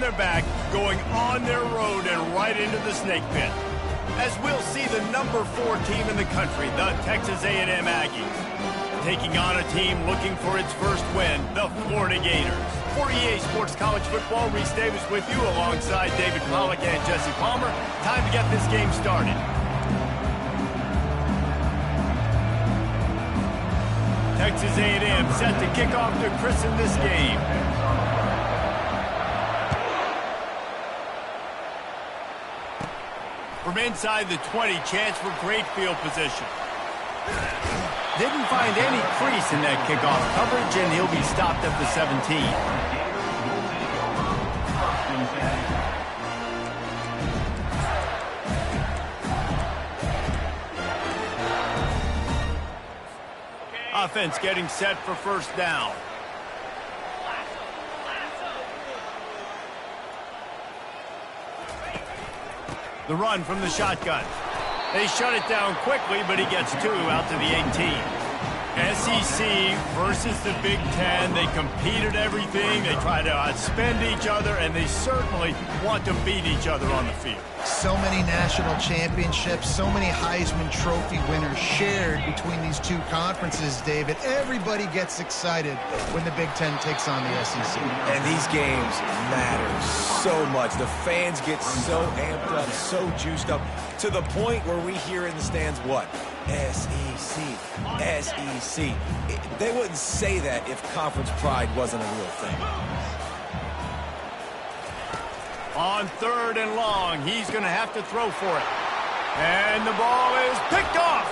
their back, going on their road and right into the snake pit. As we'll see the number 4 team in the country, the Texas A&M Aggies, taking on a team looking for its first win, the Florida Gators. For EA Sports College Football, Reese Davis with you alongside David Pollack and Jesse Palmer. Time to get this game started. Texas A&M set to kick off to christen this game. From inside the 20, chance for great field position. Didn't find any crease in that kickoff coverage, and he'll be stopped at the 17. Offense getting set for first down. The run from the shotgun. They shut it down quickly, but he gets 2 out to the 18. SEC versus the Big Ten. They compete at everything. They try to outspend each other, and they certainly want to beat each other on the field. So many national championships, so many Heisman Trophy winners shared between these two conferences, David. Everybody gets excited when the Big Ten takes on the SEC. And these games matter so much. The fans get so amped up, so juiced up, to the point where we hear in the stands what? SEC, SEC. They wouldn't say that if conference pride wasn't a real thing. On 3rd and long, he's going to have to throw for it. And the ball is picked off.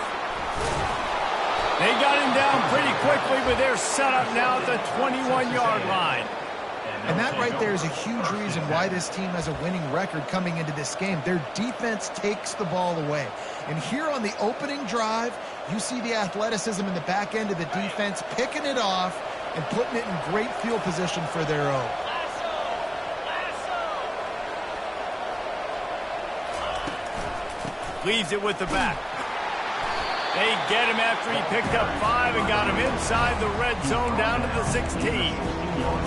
They got him down pretty quickly, but they're set up now at the 21-yard line. And that right there is a huge reason why this team has a winning record coming into this game. Their defense takes the ball away. And here on the opening drive, you see the athleticism in the back end of the defense, picking it off and putting it in great field position for their own. Leaves it with the back. They get him after he picked up 5 and got him inside the red zone down to the 16.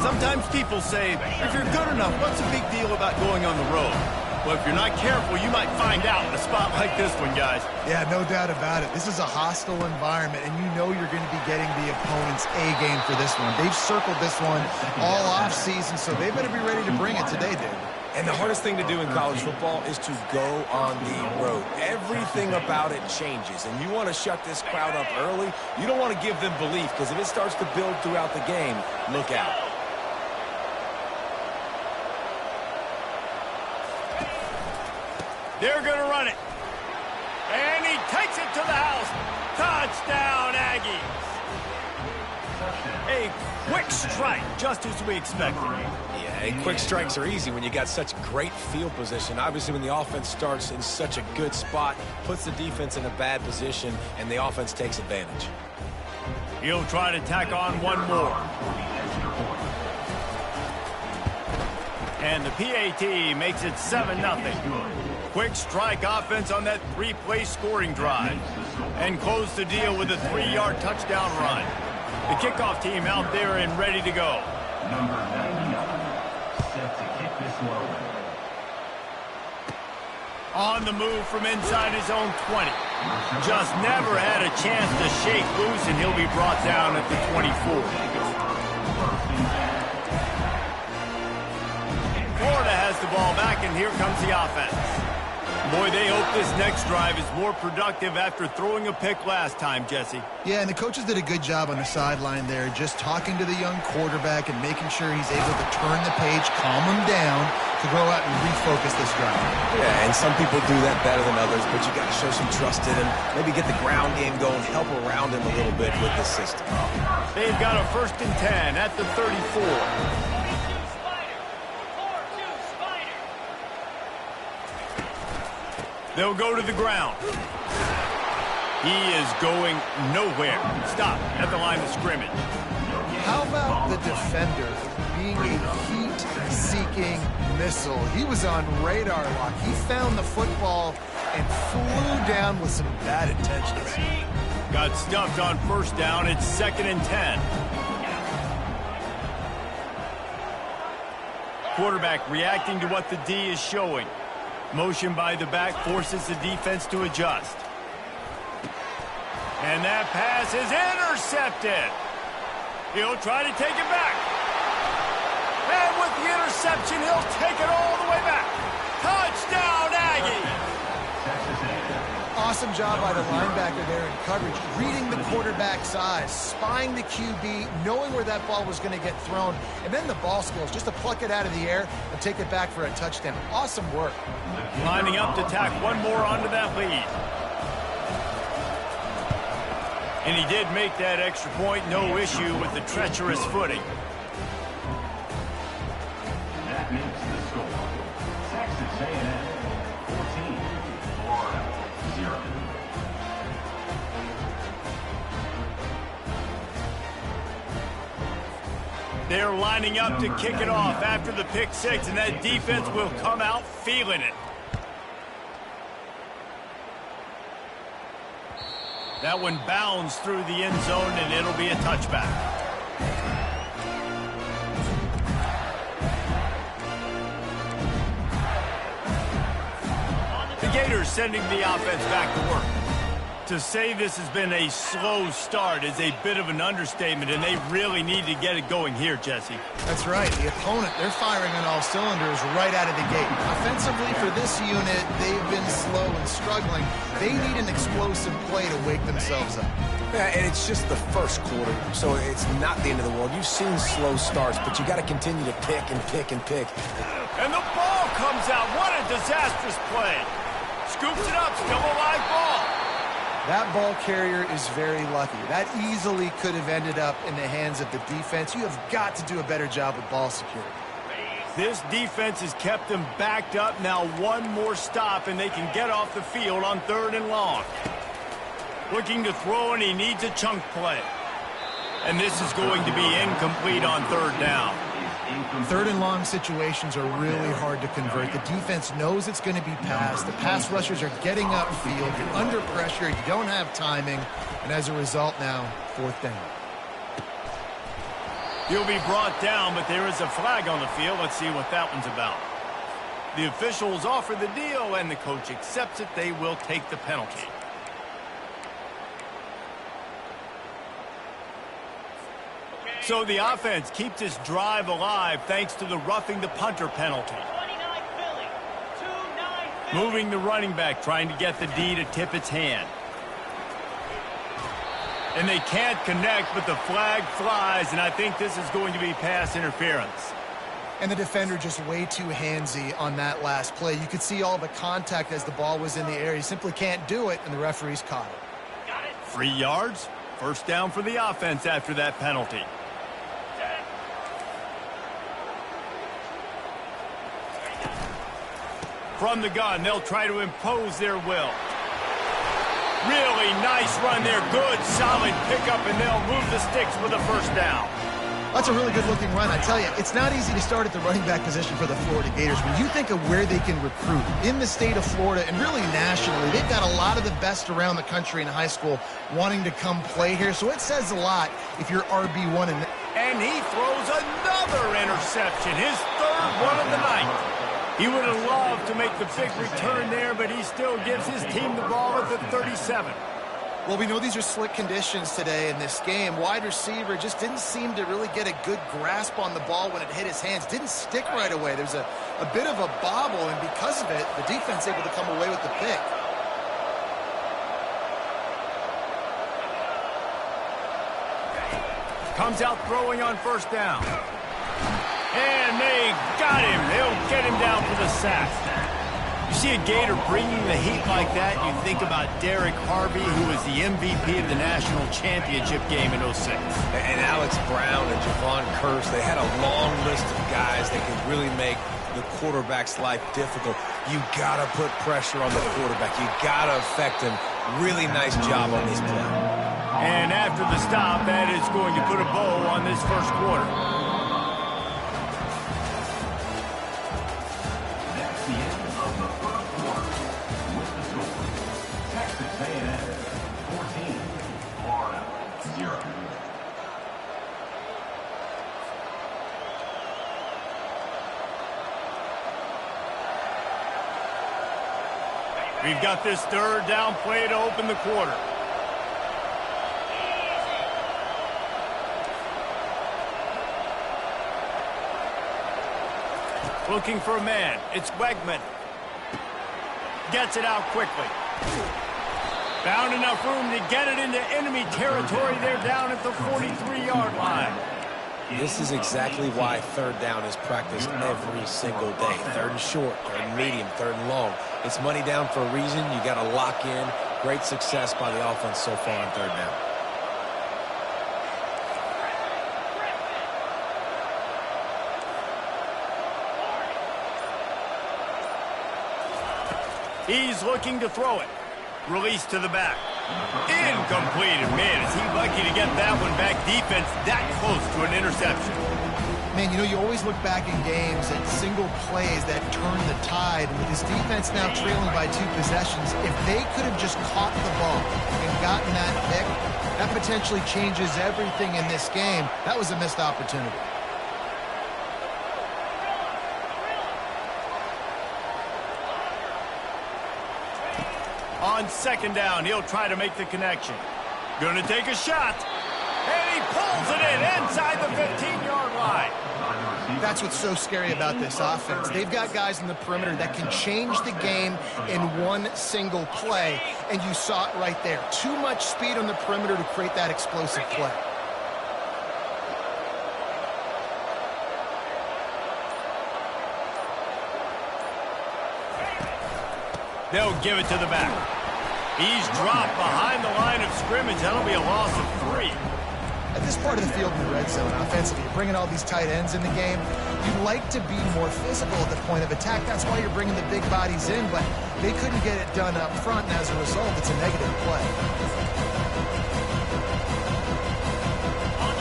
Sometimes people say, if you're good enough, what's the big deal about going on the road? Well, if you're not careful, you might find out in a spot like this one, guys. Yeah, no doubt about it. This is a hostile environment, and you know you're going to be getting the opponent's A-game for this one. They've circled this one all offseason, so they better be ready to bring it today, David. And the hardest thing to do in college football is to go on the road. Everything about it changes, and you want to shut this crowd up early. You don't want to give them belief, because if it starts to build throughout the game, look out. They're going to run it. And he takes it to the house. Touchdown, Aggies. A quick strike, just as we expected. Yeah, and quick strikes are easy when you got such great field position. Obviously, when the offense starts in such a good spot, puts the defense in a bad position, and the offense takes advantage. He'll try to tack on one more. And the PAT makes it 7-0. Quick strike offense on that 3-play scoring drive. And close the deal with a 3-yard touchdown run. The kickoff team out there and ready to go. Number 99, set to kick this one. On the move from inside his own 20. Just never had a chance to shake loose, and he'll be brought down at the 24. Florida has the ball back, and here comes the offense. Boy, they hope this next drive is more productive after throwing a pick last time, Jesse. Yeah, and the coaches did a good job on the sideline there, just talking to the young quarterback and making sure he's able to turn the page, calm him down, to go out and refocus this drive. Yeah, and some people do that better than others, but you got to show some trust in him, maybe get the ground game going, help around him a little bit with this system. They've got a 1st and 10 at the 34. They'll go to the ground. He is going nowhere. Stop at the line of scrimmage. How about the defender being a heat-seeking missile? He was on radar lock. He found the football and flew down with some bad intentions. Got stuffed on 1st down. It's 2nd and 10. quarterback reacting to what the D is showing. Motion by the back forces the defense to adjust. And that pass is intercepted. He'll try to take it back. And with the interception, he'll take it all the way back. Touchdown, Aggie! Awesome job by the linebacker there in coverage, reading the quarterback's eyes, spying the QB, knowing where that ball was going to get thrown, and then the ball skills just to pluck it out of the air and take it back for a touchdown. Awesome work. Lining up to tack one more onto that lead. And he did make that extra point, no issue with the treacherous footing. That makes the score. Texas A&M 14, Florida 0. They're lining up to kick it off after the pick six, and that defense will come out feeling it. That one bounds through the end zone, and it'll be a touchback. The Gators sending the offense back to work. To say this has been a slow start is a bit of an understatement, and they really need to get it going here, Jesse. That's right. The opponent, they're firing on all cylinders right out of the gate. Offensively, for this unit, they've been slow and struggling. They need an explosive play to wake themselves up. Yeah, and it's just the first quarter, so it's not the end of the world. You've seen slow starts, but you got to continue to pick and pick and pick. And the ball comes out. What a disastrous play. Scoops it up, still a live ball. That ball carrier is very lucky. That easily could have ended up in the hands of the defense. You have got to do a better job with ball security. This defense has kept them backed up. Now one more stop, and they can get off the field on 3rd and long. Looking to throw, and he needs a chunk play. And this is going to be incomplete on 3rd down. 3rd and long situations are really hard to convert. The defense knows it's going to be passed. The pass rushers are getting upfield. You're under pressure. You don't have timing. And as a result now, 4th down. He'll be brought down, but there is a flag on the field. Let's see what that one's about. The officials offer the deal, and the coach accepts it. They will take the penalty. So the offense keeps this drive alive thanks to the roughing the punter penalty. Moving the running back, trying to get the D to tip its hand. And they can't connect, but the flag flies, and I think this is going to be pass interference. And the defender just way too handsy on that last play. You could see all the contact as the ball was in the air. He simply can't do it, and the referee's caught it. 3 yards, 1st down for the offense after that penalty. From the gun, they'll try to impose their will. Really nice run there. Good, solid pickup, and they'll move the sticks with a 1st down. That's a really good-looking run. I tell you, it's not easy to start at the running back position for the Florida Gators. When you think of where they can recruit in the state of Florida and really nationally, they've got a lot of the best around the country in high school wanting to come play here. So it says a lot if you're RB1. And he throws another interception, his 3rd one of the night. He would have loved to make the big return there, but he still gives his team the ball at the 37. Well, we know these are slick conditions today in this game. Wide receiver just didn't seem to really get a good grasp on the ball when it hit his hands. Didn't stick right away. There's a bit of a bobble, and because of it, the defense able to come away with the pick. Comes out throwing on 1st down. And they got him. They'll get him down for the sack. You see a Gator bringing the heat like that, you think about Derek Harvey, who was the MVP of the national championship game in 06. And Alex Brown and Javon Curse, they had a long list of guys that could really make the quarterback's life difficult. You got to put pressure on the quarterback. You got to affect him. Really nice job on this play. And after the stop, that is going to put a bow on this 1st quarter. We've got this third down play to open the quarter. Looking for a man. It's Wegman. Gets it out quickly. Found enough room to get it into enemy territory. They're down at the 43-yard line. This is exactly why third down is practiced every single day. Third and short, third and medium, third and long. It's money down for a reason. You got to lock in. Great success by the offense so far on third down. He's looking to throw it. Release to the back. Incomplete. And man, is he lucky to get that one back. Defense that close to an interception. Man, you know, you always look back in games at single plays that turn the tide. With his defense now trailing by 2 possessions, if they could have just caught the ball and gotten that pick, that potentially changes everything in this game. That was a missed opportunity. On second down, he'll try to make the connection. Gonna take a shot. And he pulls it in inside the 15-yard line. That's what's so scary about this offense. They've got guys in the perimeter that can change the game in one single play, and you saw it right there. Too much speed on the perimeter to create that explosive play. They'll give it to the back. He's dropped behind the line of scrimmage. That'll be a loss of 3. At this part of the field in the red zone, offensively, you're bringing all these tight ends in the game. You'd like to be more physical at the point of attack. That's why you're bringing the big bodies in, but they couldn't get it done up front, and as a result, it's a negative play.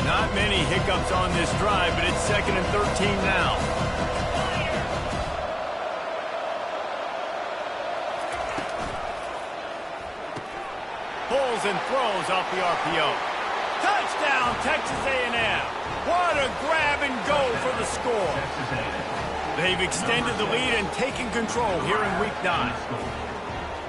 Not many hiccups on this drive, but it's 2nd and 13 now. Pulls and throws off the RPO. Touchdown, Texas A&M. What a grab and go for the score. They've extended the lead and taken control here in Week 9.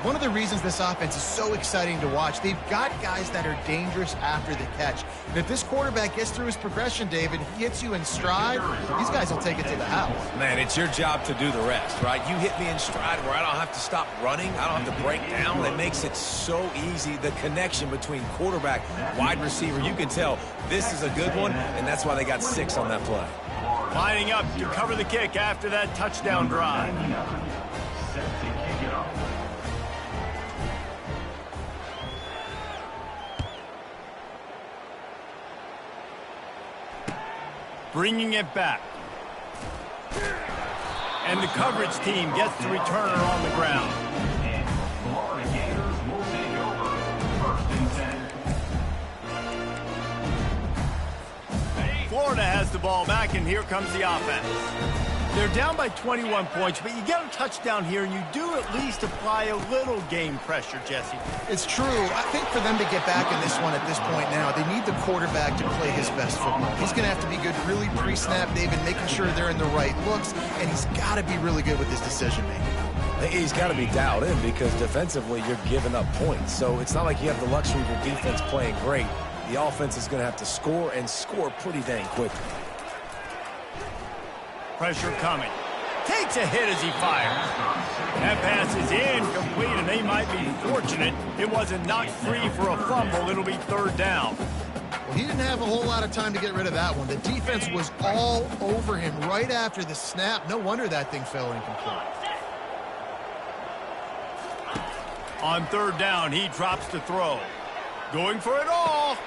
One of the reasons this offense is so exciting to watch, they've got guys that are dangerous after the catch. And if this quarterback gets through his progression, David, he hits you in stride, these guys will take it to the house. Man, it's your job to do the rest, right? You hit me in stride where I don't have to stop running. I don't have to break down. It makes it so easy. The connection between quarterback, wide receiver, you can tell this is a good one, and that's why they got 6 on that play. Lining up to cover the kick after that touchdown drive. Set to kick it off. Bringing it back. And the coverage team gets the returner on the ground. And Florida Gators will take over. 1st and 10. Florida has the ball back, and here comes the offense. They're down by 21 points, but you get a touchdown here, and you do at least apply a little game pressure, Jesse. It's true. I think for them to get back in this one at this point now, they need the quarterback to play his best football. He's going to have to be good really pre-snap, David, making sure they're in the right looks, and he's got to be really good with his decision-making. He's got to be dialed in because defensively you're giving up points. So it's not like you have the luxury of your defense playing great. The offense is going to have to score and score pretty dang quickly. Pressure coming. Takes a hit as he fires. That pass is incomplete, and they might be fortunate it wasn't knocked free for a fumble. It'll be 3rd down. Well, he didn't have a whole lot of time to get rid of that one. The defense was all over him right after the snap. No wonder that thing fell incomplete. On 3rd down, he drops to throw. Going for it all.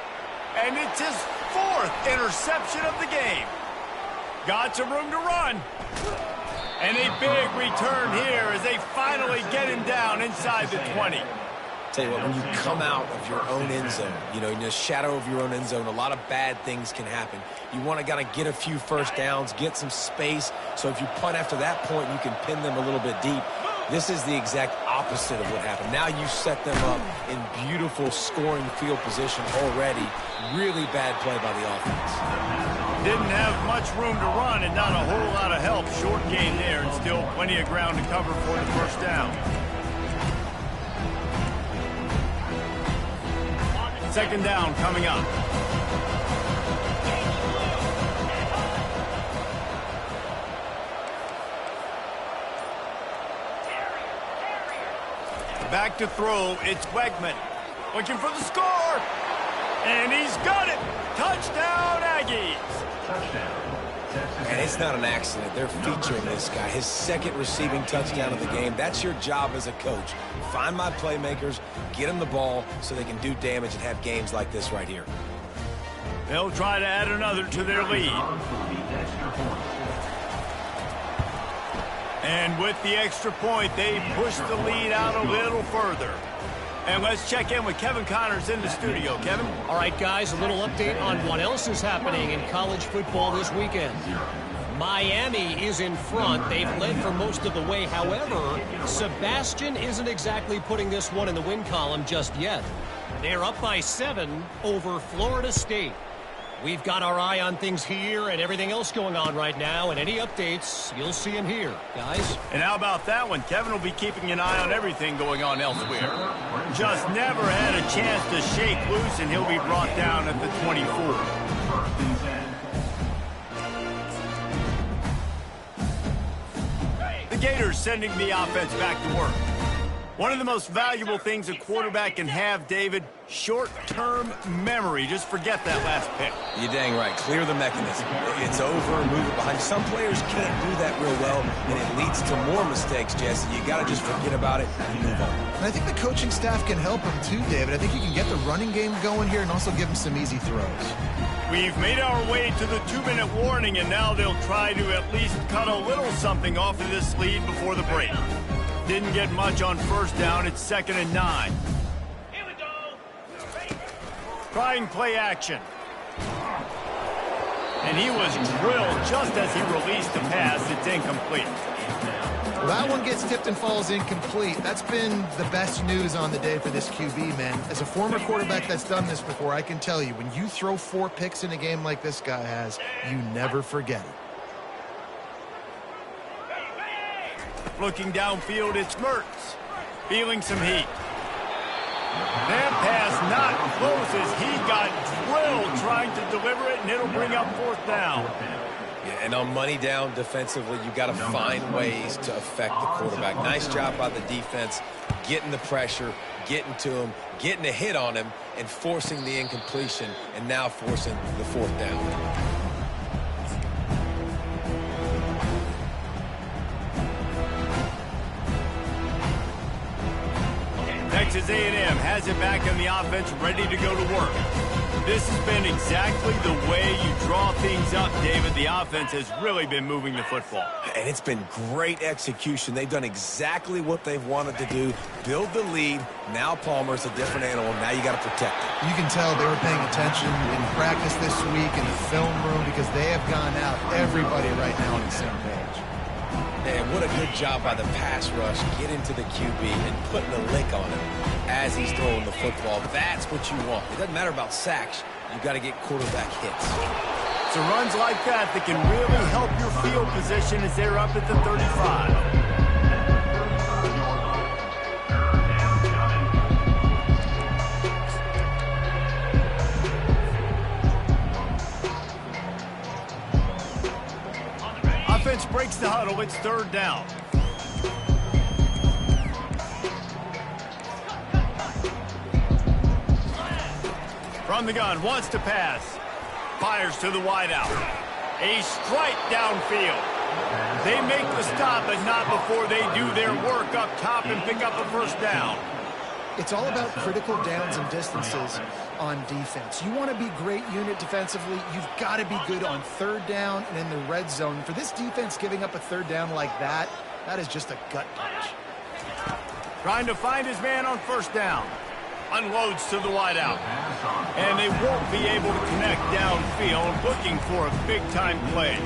And it's his 4th interception of the game. Got some room to run. And a big return here as they finally get him down inside the 20. Tell you what, when you come out of your own end zone, you know, in the shadow of your own end zone, a lot of bad things can happen. You want to kind of get a few first downs, get some space, so if you punt after that point, you can pin them a little bit deep. This is the exact opposite of what happened. Now you set them up in beautiful scoring field position already. Really bad play by the offense. Didn't have much room to run and not a whole lot of help. Short gain there and still plenty of ground to cover for the 1st down. Second down coming up. Back to throw, it's Wegman. Looking for the score. And he's got it. Touchdown, Aggies. And it's not an accident. They're featuring this guy. His second receiving touchdown of the game. That's your job as a coach. Find my playmakers, get them the ball so they can do damage and have games like this right here. They'll try to add another to their lead. And with the extra point, they push the lead out a little further. And let's check in with Kevin Connors in the studio. Kevin? All right, guys, a little update on what else is happening in college football this weekend. Miami is in front. They've led for most of the way. However, Sebastian isn't exactly putting this one in the win column just yet. They're up by 7 over Florida State. We've got our eye on things here and everything else going on right now, and any updates, you'll see them here, guys. And how about that one? Kevin will be keeping an eye on everything going on elsewhere. Just never had a chance to shake loose, and he'll be brought down at the 24. The Gators sending the offense back to work. One of the most valuable things a quarterback can have, David, short-term memory. Just forget that last pick. You're dang right. Clear the mechanism. It's over, move it behind. Some players can't do that real well, and it leads to more mistakes, Jesse. You got to just forget about it and move on. And I think the coaching staff can help him too, David. I think you can get the running game going here and also give him some easy throws. We've made our way to the 2-minute warning, and now they'll try to at least cut a little something off of this lead before the break. Didn't get much on first down. It's 2nd and 9. Here we go. Trying play action. And he was drilled just as he released the pass. It's incomplete. Well, that one gets tipped and falls incomplete. That's been the best news on the day for this QB, man. As a former quarterback that's done this before, I can tell you, when you throw 4 picks in a game like this guy has, you never forget it. Looking downfield, it's Mertz. Feeling some heat. That pass not close as he got drilled trying to deliver it, and it'll bring up 4th down. Yeah, and on money down defensively, you got to find ways to affect the quarterback. Nice job by the defense, getting the pressure, getting to him, getting a hit on him, and forcing the incompletion, and now forcing the 4th down. Texas A&M has it back in the offense, ready to go to work. This has been exactly the way you draw things up, David. The offense has really been moving the football. And it's been great execution. They've done exactly what they've wanted to do. Build the lead. Now Palmer's a different animal. Now you got to protect it. You can tell they were paying attention in practice this week in the film room because they have gone out, everybody right now on the same page. And what a good job by the pass rush, getting to the QB and putting a lick on him as he's throwing the football. That's what you want. It doesn't matter about sacks. You got to get quarterback hits. It's runs like that that can really help your field position as they're up at the 35. Offense breaks the huddle. It's 3rd down. From the gun, wants to pass. Fires to the wideout. A strike downfield. They make the stop, but not before they do their work up top and pick up a 1st down. It's all about critical downs and distances on defense. You want to be great unit defensively. You've got to be good on 3rd down and in the red zone. For this defense, giving up a 3rd down like that, that is just a gut punch. Trying to find his man on 1st down. Unloads to the wideout. And they won't be able to connect downfield, looking for a big-time play.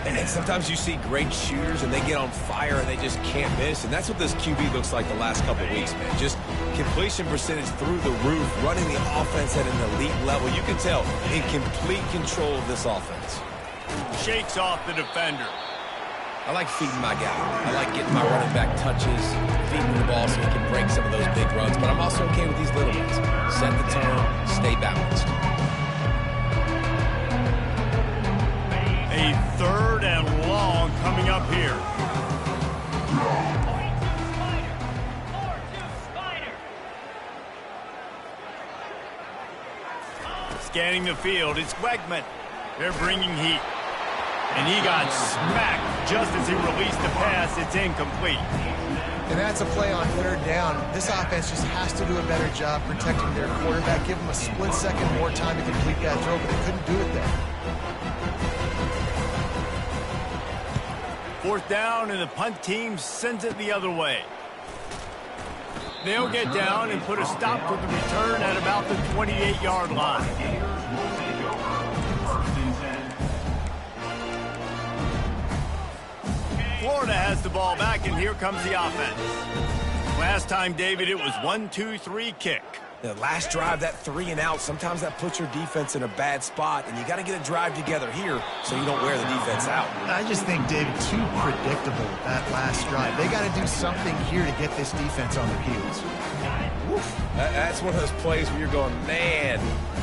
And sometimes you see great shooters and they get on fire and they just can't miss. And that's what this QB looks like the last couple of weeks, man. Just completion percentage through the roof, running the offense at an elite level. You can tell in complete control of this offense. Shakes off the defender. I like feeding my guy. I like getting my running back touches, feeding the ball so he can break some of those big runs. But I'm also okay with these little ones. Set the tone, stay balanced. A 3rd and long coming up here. Scanning the field, it's Wegman. They're bringing heat. And he got smacked just as he released the pass. It's incomplete. And that's a play on 3rd down. This offense just has to do a better job protecting their quarterback. Give him a split second more time to complete that throw, but they couldn't do it there. 4th down, and the punt team sends it the other way. They'll get down and put a stop to the return at about the 28-yard line. Florida has the ball back, and here comes the offense. Last time, David, it was 1-2-3 kick. The last drive, that 3 and out, sometimes that puts your defense in a bad spot, and you got to get a drive together here so you don't wear the defense out. I just think, David, too predictable, that last drive. They got to do something here to get this defense on their heels. That's one of those plays where you're going, man,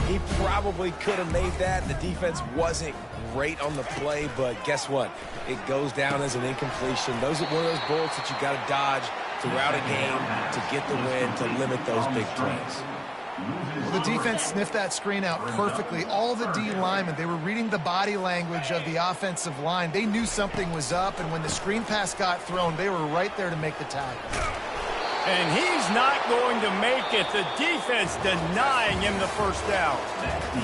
he probably could have made that. The defense wasn't great on the play, but guess what? It goes down as an incompletion. Those are one of those bullets that you got to dodge throughout a game to get the win, to limit those big plays. Well, the defense sniffed that screen out perfectly. All the D linemen, they were reading the body language of the offensive line. They knew something was up, and when the screen pass got thrown, they were right there to make the tackle. And he's not going to make it. The defense denying him the first down.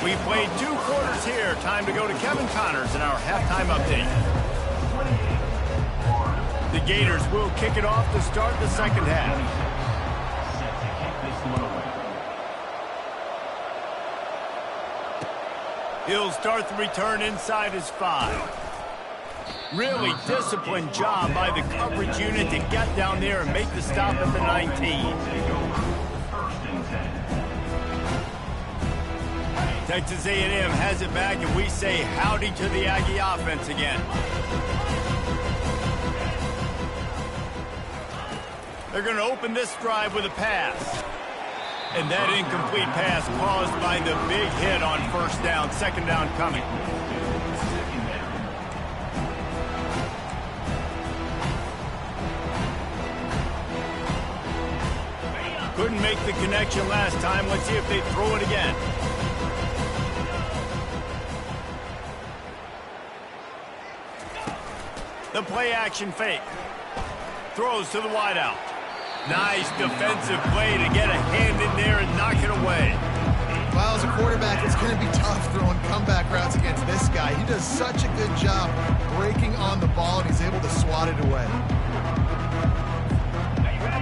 We played 2 quarters here. Time to go to Kevin Connors in our halftime update. The Gators will kick it off to start the second half. He'll start the return inside his 5. Really disciplined job by the coverage unit to get down there and make the stop at the 19. Texas A&M has it back, and we say howdy to the Aggie offense again. They're going to open this drive with a pass. And that incomplete pass caused by the big hit on 1st down. 2nd down coming. Couldn't make the connection last time. Let's see if they throw it again. The play action fake. Throws to the wideout. Nice defensive play to get a hand in there and knock it away. Well, as a quarterback, it's going to be tough throwing comeback routes against this guy. He does such a good job breaking on the ball, and he's able to swat it away.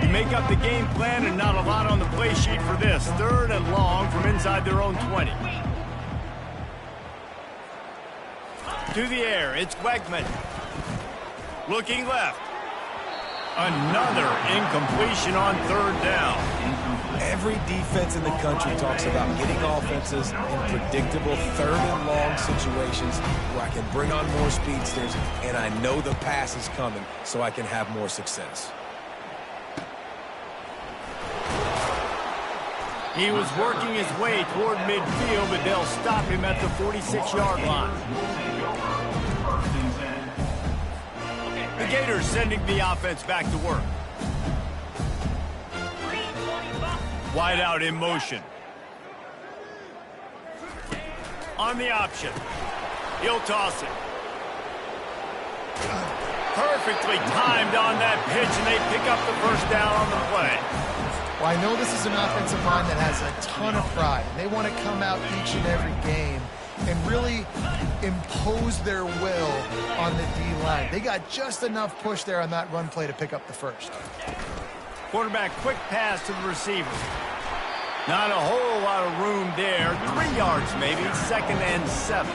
You make up the game plan, and not a lot on the play sheet for this. 3rd and long from inside their own 20. To the air, it's Wegman. Looking left. Another incompletion on 3rd down. Every defense in the country talks about getting offenses in predictable 3rd and long situations where I can bring on more speedsters and I know the pass is coming so I can have more success. He was working his way toward midfield, but they'll stop him at the 46-yard line. The Gators sending the offense back to work. Wide out in motion. On the option. He'll toss it. Perfectly timed on that pitch, and they pick up the 1st down on the play. Well, I know this is an offensive line that has a ton of pride. They want to come out each and every game and really impose their will on the D-line. They got just enough push there on that run play to pick up the 1st. Quarterback quick pass to the receiver. Not a whole lot of room there. 3 yards maybe, 2nd and 7.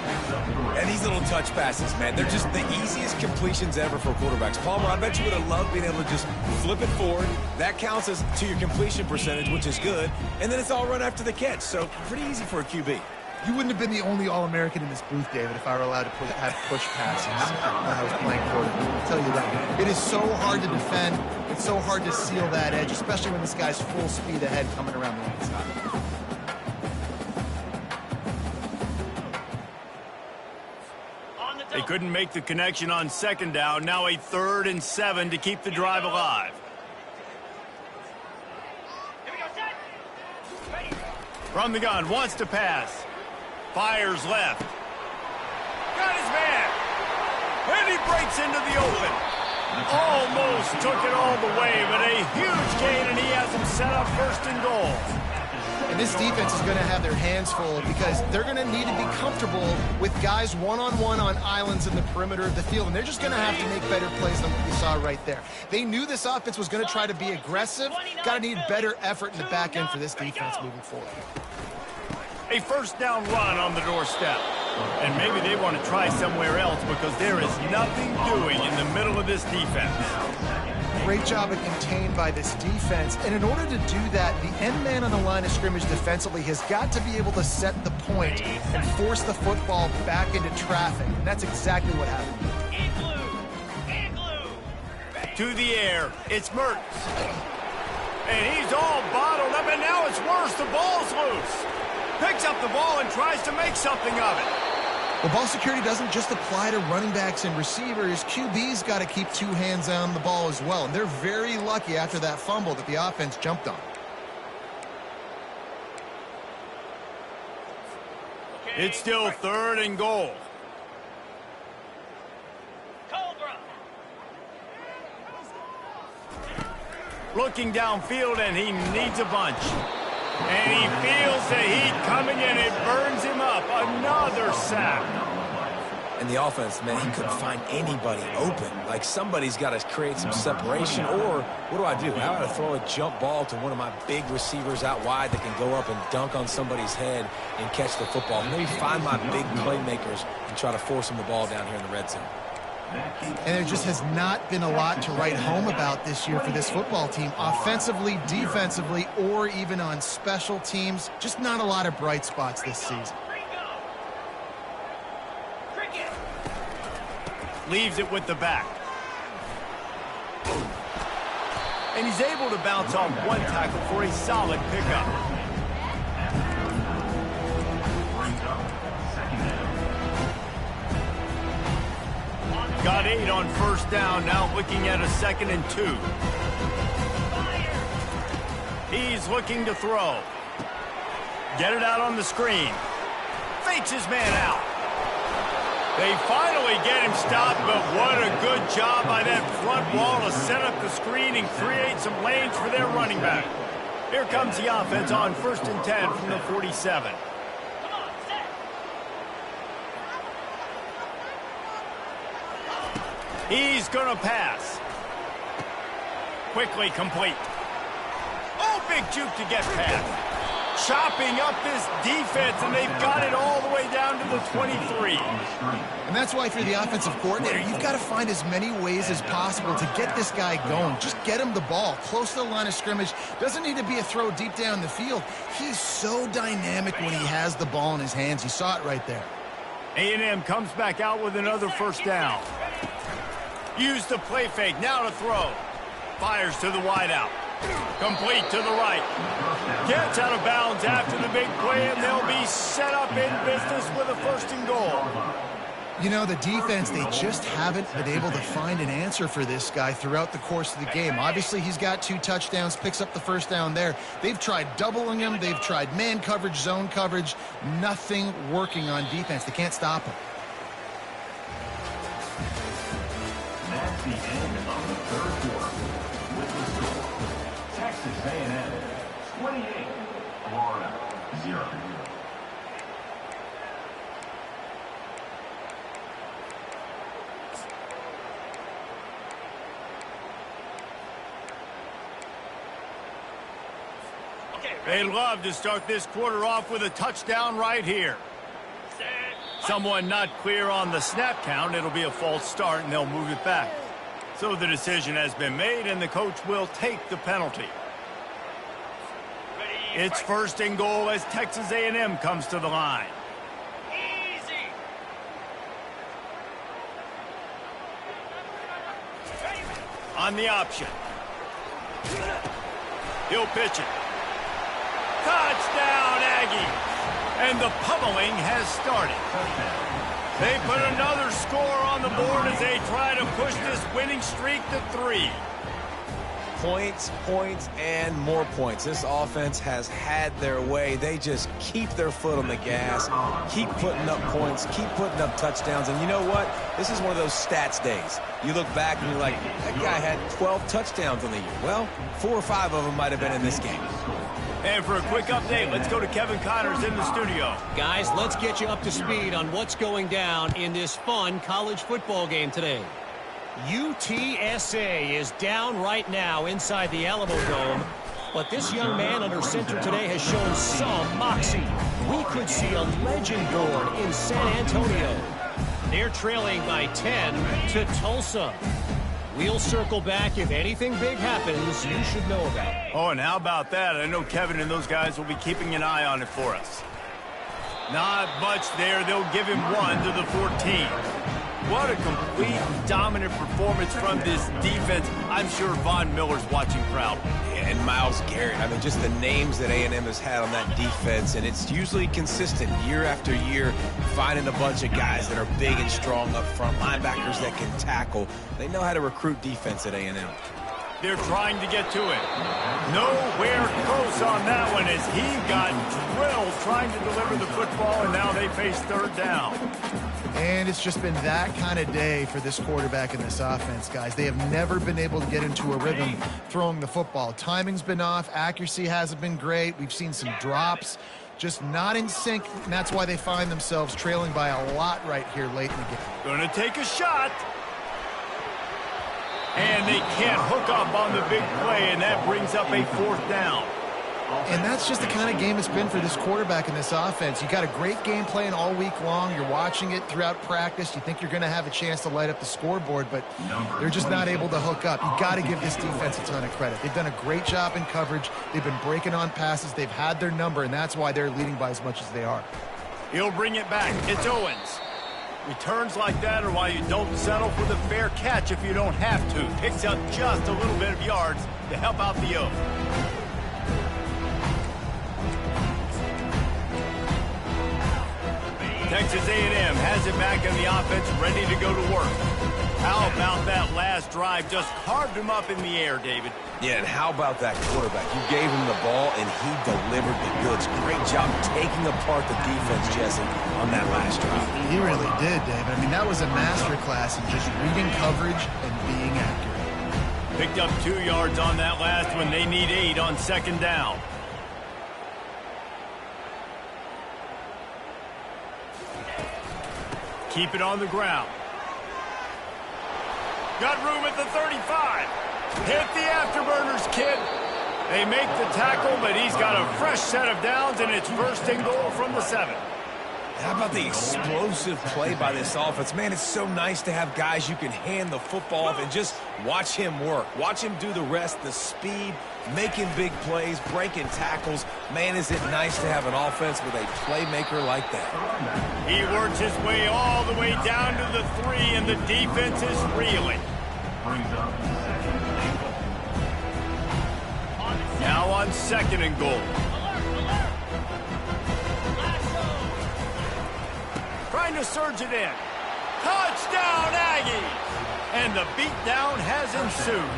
And these little touch passes, man, they're just the easiest completions ever for quarterbacks. Palmer, I bet you would have loved being able to just flip it forward. That counts as to your completion percentage, which is good. And then it's all run after the catch, so pretty easy for a QB. You wouldn't have been the only All-American in this booth, David, if I were allowed to have push passes when I was playing quarterback. I'll tell you that. It is so hard to defend. It's so hard to seal that edge, especially when this guy's full speed ahead coming around the outside. They couldn't make the connection on second down. Now a 3rd and 7 to keep the drive alive. From the gun, wants to pass. Fires left. Got his man. And he breaks into the open. Almost took it all the way, but a huge gain, and he has him set up 1st and goal. And this defense is going to have their hands full because they're going to need to be comfortable with guys one-on-one on islands in the perimeter of the field, and they're just going to have to make better plays than what we saw right there. They knew this offense was going to try to be aggressive. Got to need better effort in the back end for this defense moving forward. A 1st down run on the doorstep. And maybe they want to try somewhere else because there is nothing doing in the middle of this defense. Great job of contained by this defense. And in order to do that, the end man on the line of scrimmage defensively has got to be able to set the point and force the football back into traffic. And that's exactly what happened. To the air, it's Mertz. And he's all bottled up, and now it's worse. The ball's loose. Picks up the ball and tries to make something of it. Well, ball security doesn't just apply to running backs and receivers. QB's got to keep 2 hands on the ball as well. And they're very lucky after that fumble that the offense jumped on. It's still 3rd and goal. Looking downfield, and he needs a bunch. And he feels the heat coming in. It burns him up. Another sack. And the offense, man, he couldn't find anybody open. Like, somebody's got to create some separation. Or what do? How about I throw a jump ball to one of my big receivers out wide that can go up and dunk on somebody's head and catch the football? Maybe find my big playmakers and try to force them the ball down here in the red zone. And there just has not been a lot to write home about this year for this football team. Offensively, defensively, or even on special teams. Just not a lot of bright spots this season. Leaves it with the back. And he's able to bounce off 1 tackle for a solid pickup. Got 8 on 1st down, now looking at a 2nd and 2. He's looking to throw. Get it out on the screen. Fakes his man out. They finally get him stopped, but what a good job by that front wall to set up the screen and create some lanes for their running back. Here comes the offense on 1st and 10 from the 47. He's going to pass. Quickly complete. Oh, big juke to get past. Chopping up this defense, and they've got it all the way down to the 23. And that's why, if you're the offensive coordinator, you've got to find as many ways as possible to get this guy going. Just get him the ball close to the line of scrimmage. Doesn't need to be a throw deep down the field. He's so dynamic when he has the ball in his hands. You saw it right there. A&M comes back out with another 1st down. Use the play fake, now to throw. Fires to the wideout. Complete to the right. Gets out of bounds after the big play, and they'll be set up in business with a 1st and goal. You know, the defense, they just haven't been able to find an answer for this guy throughout the course of the game. Obviously, he's got 2 touchdowns, picks up the 1st down there. They've tried doubling him. They've tried man coverage, zone coverage. Nothing working on defense. They can't stop him. That's the end of the 3rd quarter. With the score, Texas A&M 28, Florida 0. They'd love to start this quarter off with a touchdown right here. Someone not clear on the snap count. It'll be a false start, and they'll move it back. So the decision has been made, and the coach will take the penalty. It's 1st and goal as Texas A&M comes to the line. On the option. He'll pitch it. Touchdown, Aggies! And the pummeling has started. They put another score on the board as they try to push this winning streak to 3. Points, points, and more points. This offense has had their way. They just keep their foot on the gas, keep putting up points, keep putting up touchdowns. And you know what? This is one of those stats days. You look back and you're like, that guy had 12 touchdowns on the year. Well, 4 or 5 of them might have been in this game. And for a quick update, let's go to Kevin Connors in the studio. Guys, let's get you up to speed on what's going down in this fun college football game today. UTSA is down right now inside the Alamo Dome, but this young man under center today has shown some moxie. We could see a legend born in San Antonio. They're trailing by 10 to Tulsa. We'll circle back if anything big happens you should know about. Oh, and how about that? I know Kevin and those guys will be keeping an eye on it for us. Not much there. They'll give him 1 to the 14. What a complete, dominant performance from this defense. I'm sure Von Miller's watching proudly. And Myles Garrett, I mean, just the names that A&M has had on that defense, and it's usually consistent year after year, finding a bunch of guys that are big and strong up front, linebackers that can tackle. They know how to recruit defense at A&M. They're trying to get to it. Nowhere close on that one as he got drilled trying to deliver the football, and now they face 3rd down. And it's just been that kind of day for this quarterback and this offense, guys. They have never been able to get into a rhythm throwing the football. Timing's been off. Accuracy hasn't been great. We've seen some drops. Just not in sync, and that's why they find themselves trailing by a lot right here late in the game. Gonna take a shot. And they can't hook up on the big play, and that brings up a 4th down. And that's just the kind of game it's been for this quarterback and this offense. You got a great game plan all week long. You're watching it throughout practice. You think you're going to have a chance to light up the scoreboard, but they're just not able to hook up. You got to give this defense a ton of credit. They've done a great job in coverage. They've been breaking on passes. They've had their number, and that's why they're leading by as much as they are. He'll bring it back. It's Owens. Returns like that are why you don't settle for the fair catch if you don't have to. Picks up just a little bit of yards to help out the O. Texas A&M has it back in the offense, ready to go to work. How about that last drive? Just carved him up in the air, David. Yeah, and how about that quarterback? You gave him the ball, and he delivered the goods. Great job taking apart the defense, Jesse, on that last drive. He really did, David. I mean, that was a masterclass in just reading coverage and being accurate. Picked up 2 yards on that last one. They need 8 on 2nd down. Keep it on the ground. Got room at the 35. Hit the afterburners, kid. They make the tackle, but he's got a fresh set of downs, and it's 1st and goal from the 7. How about the explosive play by this offense? Man, it's so nice to have guys you can hand the football off and just watch him work. Watch him do the rest, the speed, making big plays, breaking tackles. Man, is it nice to have an offense with a playmaker like that. He works his way all the way down to the 3, and the defense is reeling. Now on 2nd and goal. Trying to surge it in. Touchdown, Aggies! And the beatdown has ensued.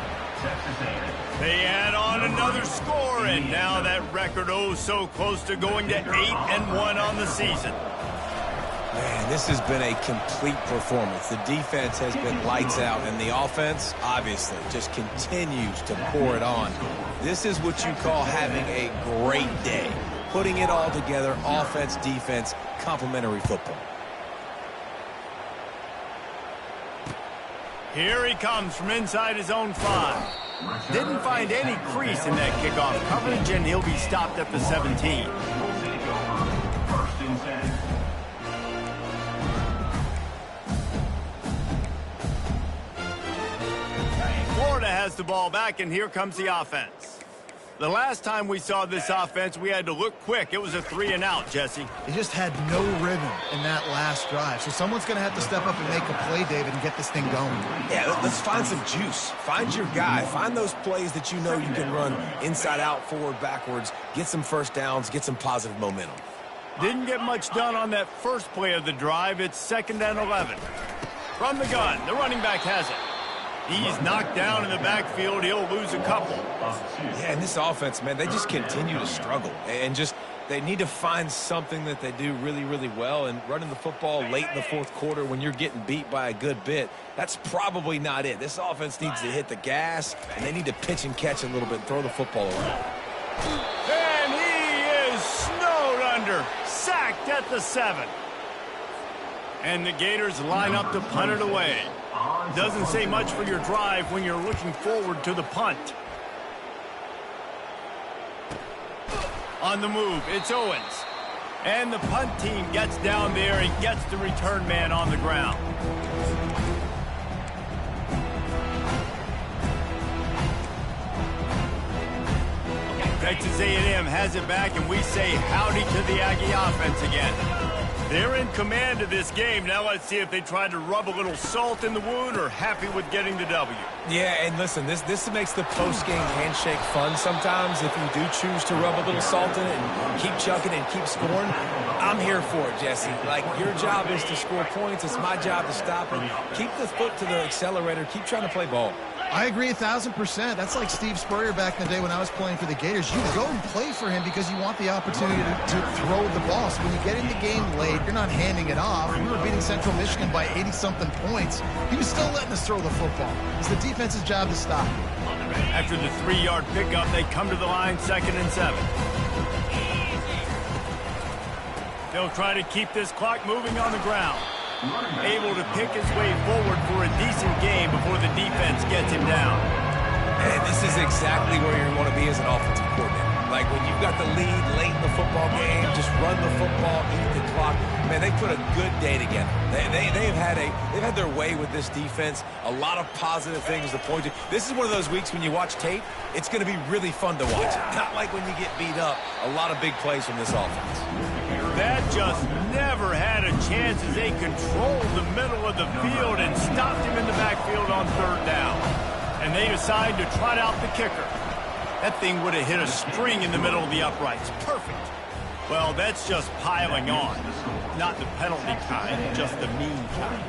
They add on another score, and now that record so close to going to 8-1 on the season. Man, this has been a complete performance. The defense has been lights out, and the offense, obviously, just continues to pour it on. This is what you call having a great day. Putting it all together, offense, defense, complementary football. Here he comes from inside his own 5. Didn't find any crease in that kickoff coverage, and he'll be stopped at the 17. Florida has the ball back, and here comes the offense. The last time we saw this offense, we had to look quick. It was a 3-and-out, Jesse. They just had no rhythm in that last drive. So someone's going to have to step up and make a play, David, and get this thing going. Yeah, let's find some juice. Find your guy. Find those plays that you know you can run inside out, forward, backwards. Get some first downs. Get some positive momentum. Didn't get much done on that first play of the drive. It's 2nd and 11. From the gun, the running back has it. He's knocked down in the backfield. He'll lose a couple. Yeah, and this offense, man, they just continue to struggle. And just they need to find something that they do really, really well. And running the football late in the fourth quarter when you're getting beat by a good bit, that's probably not it. This offense needs to hit the gas, and they need to pitch and catch a little bit and throw the football around. And he is snowed under. Sacked at the 7. And the Gators line up to punt it away. Doesn't say much for your drive when you're looking forward to the punt. On the move, it's Owens. And the punt team gets down there and gets the return man on the ground. Texas A&M has it back, and we say howdy to the Aggie offense again. They're in command of this game. Now let's see if they try to rub a little salt in the wound or happy with getting the W. Yeah, and listen, this makes the post-game handshake fun sometimes if you do choose to rub a little salt in it and keep chucking and keep scoring. I'm here for it, Jesse. Like, your job is to score points. It's my job to stop it. Keep the foot to the accelerator. Keep trying to play ball. I agree 1,000%. That's like Steve Spurrier back in the day when I was playing for the Gators. You go and play for him because you want the opportunity to throw the ball. So when you get in the game late, you're not handing it off. We were beating Central Michigan by 80-something points. He was still letting us throw the football. It's the defense's job to stop. After the 3-yard pickup, they come to the line 2nd and 7. They'll try to keep this clock moving on the ground. Able to pick his way forward for a decent game before the defense gets him down. And this is exactly where you want to be as an offensive coordinator. Like when you've got the lead late in the football game, just run the football, eat the clock. Man, they put a good day together. They've had their way with this defense. A lot of positive things to point to. This is one of those weeks when you watch tape, it's going to be really fun to watch. Not like when you get beat up. A lot of big plays from this offense. That just never had a chance as they controlled the middle of the field and stopped him in the backfield on 3rd down. And they decide to trot out the kicker. That thing would have hit a string in the middle of the uprights. Perfect. Well, that's just piling on. Not the penalty kind, just the mean kind.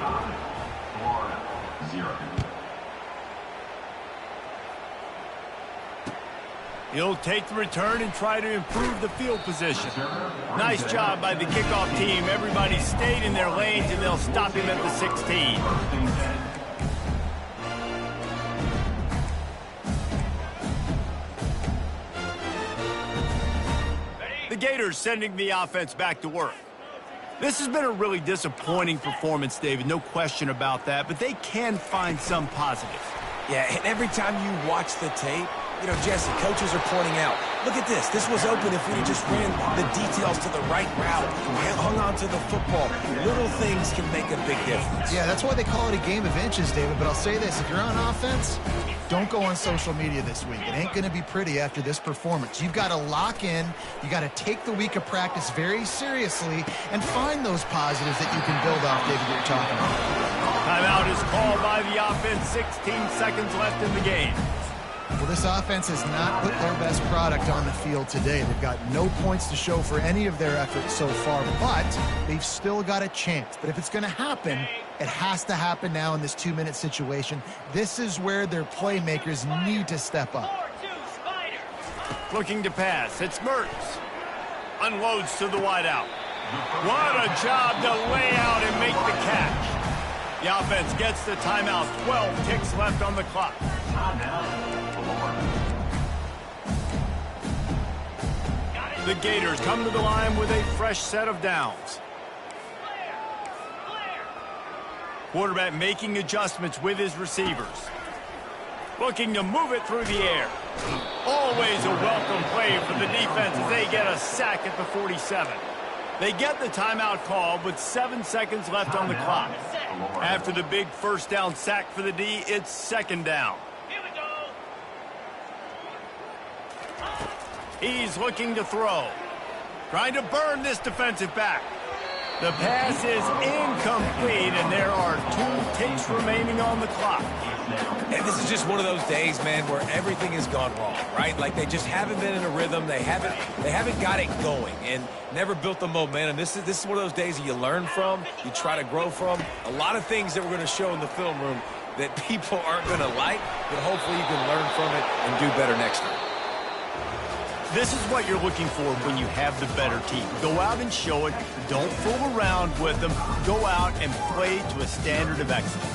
He'll take the return and try to improve the field position. Nice job by the kickoff team. Everybody stayed in their lanes, and they'll stop him at the 16. The Gators sending the offense back to work. This has been a really disappointing performance, David. No question about that, but they can find some positives. Yeah, and every time you watch the tape, you know, Jesse, coaches are pointing out, look at this. This was open if we just ran the details to the right route, hung on to the football. Little things can make a big difference. Yeah, that's why they call it a game of inches, David. But I'll say this, if you're on offense, don't go on social media this week. It ain't going to be pretty after this performance. You've got to lock in. You got to take the week of practice very seriously and find those positives that you can build off, David, that you're talking about. Timeout is called by the offense. 16 seconds left in the game. Well, this offense has not put their best product on the field today. They've got no points to show for any of their efforts so far, but they've still got a chance. But if it's going to happen, it has to happen now in this 2-minute situation. This is where their playmakers need to step up. Looking to pass. It's Mertz. Unloads to the wideout. What a job to lay out and make the catch. The offense gets the timeout. 12 ticks left on the clock. The Gators come to the line with a fresh set of downs. Quarterback making adjustments with his receivers. Looking to move it through the air. Always a welcome play for the defense as they get a sack at the 47. They get the timeout called with 7 seconds left on the clock. After the big first down sack for the D, it's 2nd down. He's looking to throw. Trying to burn this defensive back. The pass is incomplete, and there are 2 ticks remaining on the clock. And this is just one of those days, man, where everything has gone wrong, right? Like they just haven't been in a rhythm. They haven't got it going and never built the momentum. This is one of those days that you learn from, you try to grow from. A lot of things that we're going to show in the film room that people aren't going to like, but hopefully you can learn from it and do better next time. This is what you're looking for when you have the better team. Go out and show it. Don't fool around with them. Go out and play to a standard of excellence.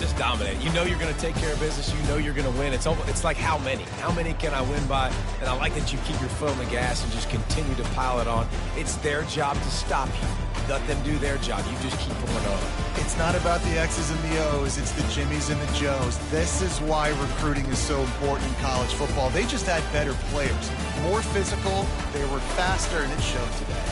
Just dominate. You know you're going to take care of business. You know you're going to win. It's like how many? How many can I win by? And I like that you keep your foot on the gas and just continue to pile it on. It's their job to stop you. Let them do their job. You just keep going on. It's not about the X's and the O's. It's the Jimmies and the Joes. This is why recruiting is so important in college football. They just had better players. More physical. They were faster, and it showed today.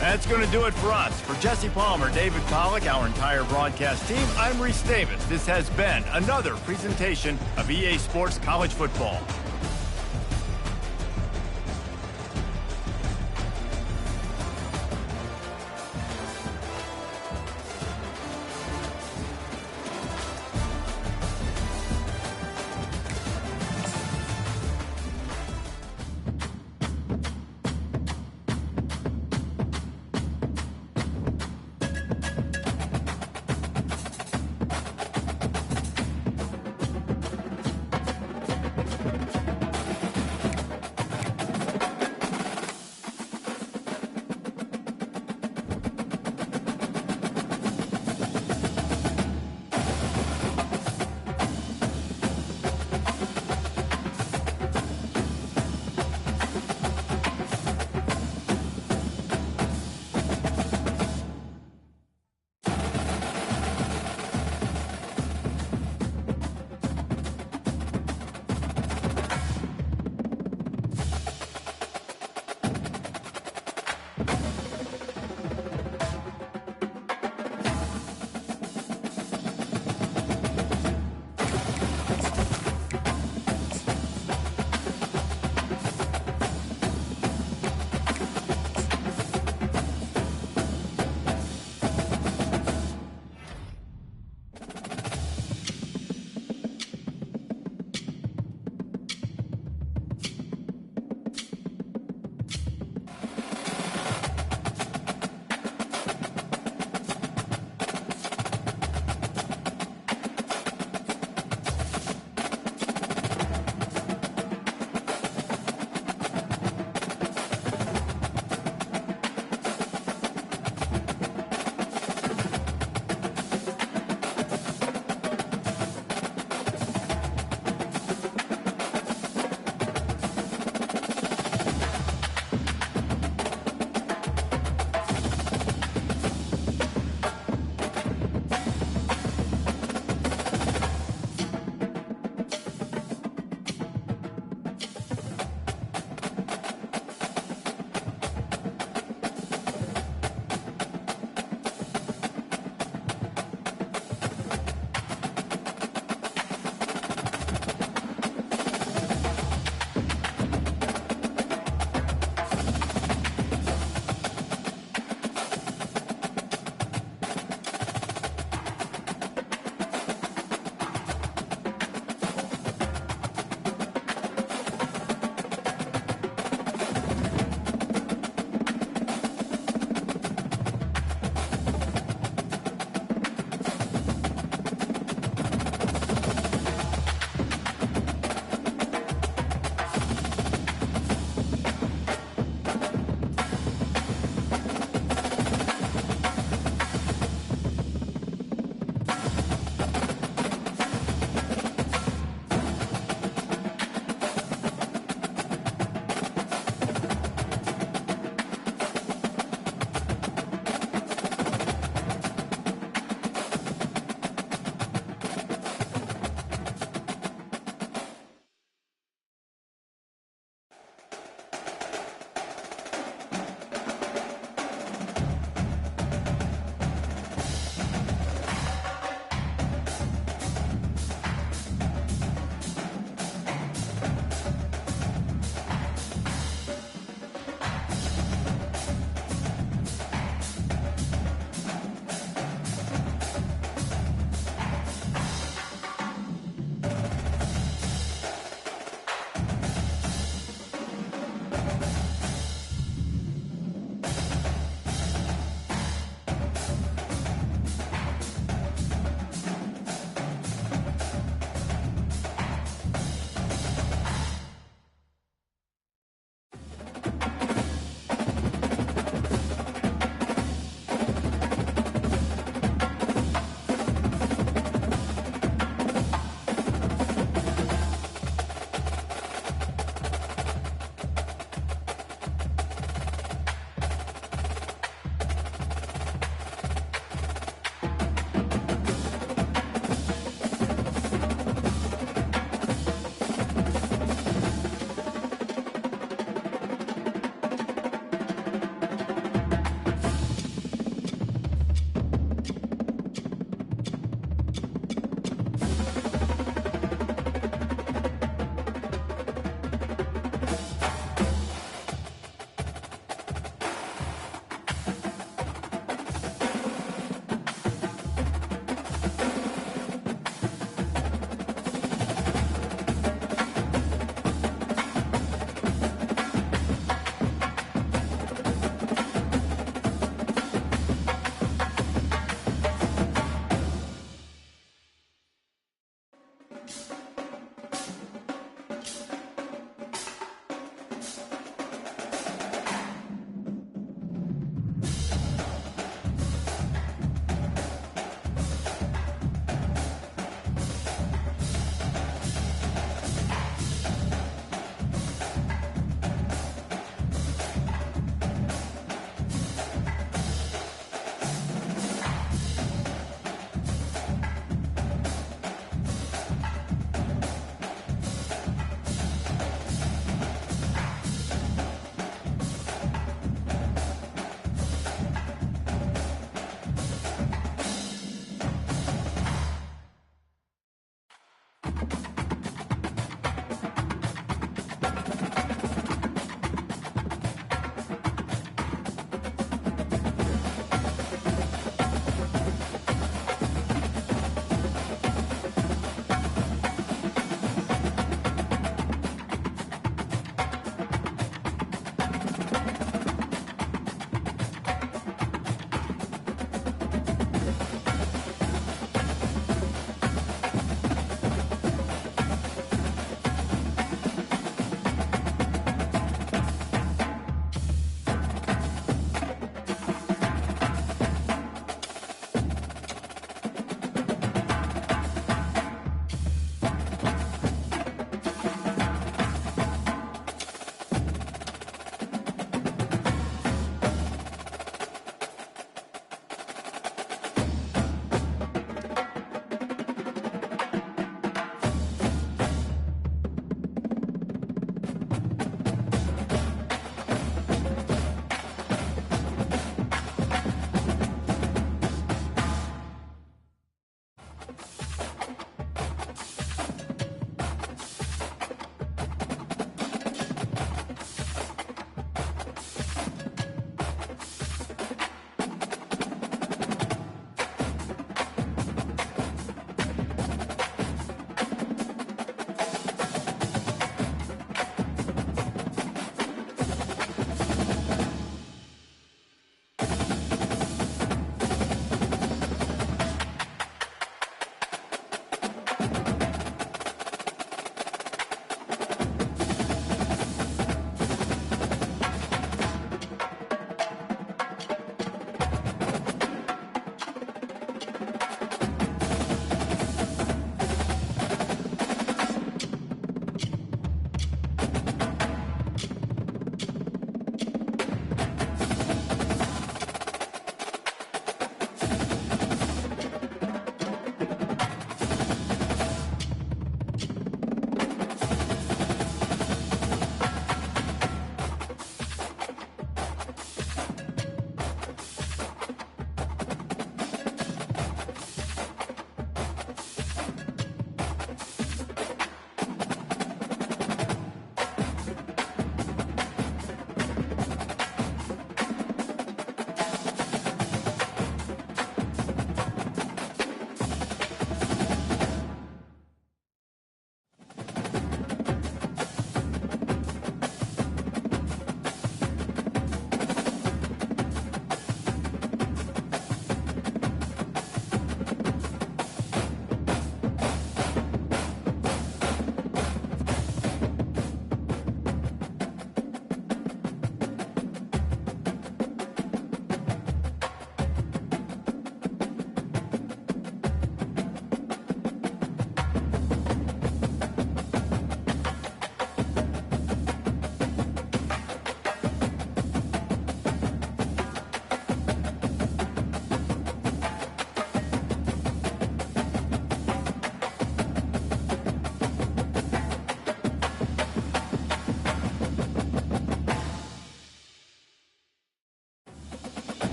That's going to do it for us. For Jesse Palmer, David Pollack, our entire broadcast team, I'm Reese Davis. This has been another presentation of EA Sports College Football.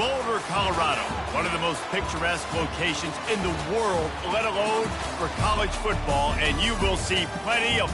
Boulder, Colorado, one of the most picturesque locations in the world, let alone for college football, and you will see plenty of